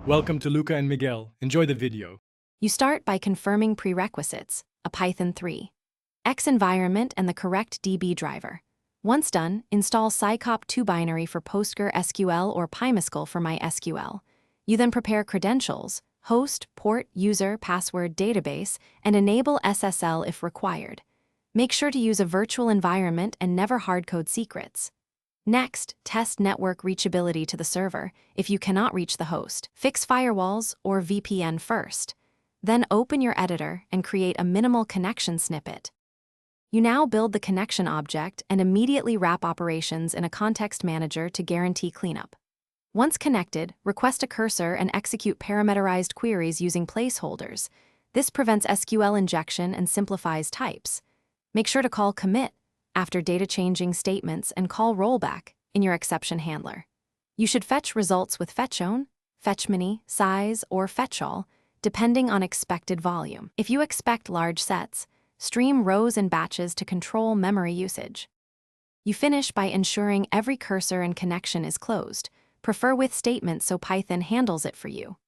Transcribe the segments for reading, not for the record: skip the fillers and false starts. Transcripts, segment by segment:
Welcome to Luca and Miguel. Enjoy the video. You start by confirming prerequisites, a Python 3, X environment, and the correct DB driver. Once done, install scop2 binary for PostgreSQL or PyMySQL for MySQL. You then prepare credentials, host, port, user, password, database, and enable SSL if required. Make sure to use a virtual environment and never hardcode secrets. Next, test network reachability to the server if you cannot reach the host. Fix firewalls or VPN first. Then open your editor and create a minimal connection snippet. You now build the connection object and immediately wrap operations in a context manager to guarantee cleanup. Once connected, request a cursor and execute parameterized queries using placeholders. This prevents SQL injection and simplifies types. Make sure to call commit after data changing statements and call rollback in your exception handler. You should fetch results with fetchOwn, fetchmini, size, or fetchall, depending on expected volume. If you expect large sets, stream rows and batches to control memory usage. You finish by ensuring every cursor and connection is closed. Prefer with statements so Python handles it for you.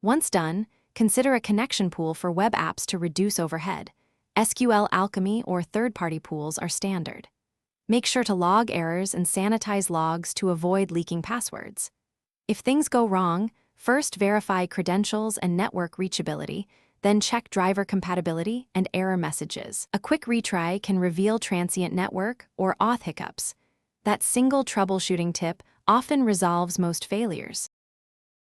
Once done, consider a connection pool for web apps to reduce overhead. SQL Alchemy or third-party pools are standard. Make sure to log errors and sanitize logs to avoid leaking passwords. If things go wrong, first verify credentials and network reachability, then check driver compatibility and error messages. A quick retry can reveal transient network or auth hiccups. That single troubleshooting tip often resolves most failures.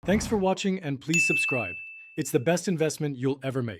Thanks for watching and please subscribe. It's the best investment you'll ever make.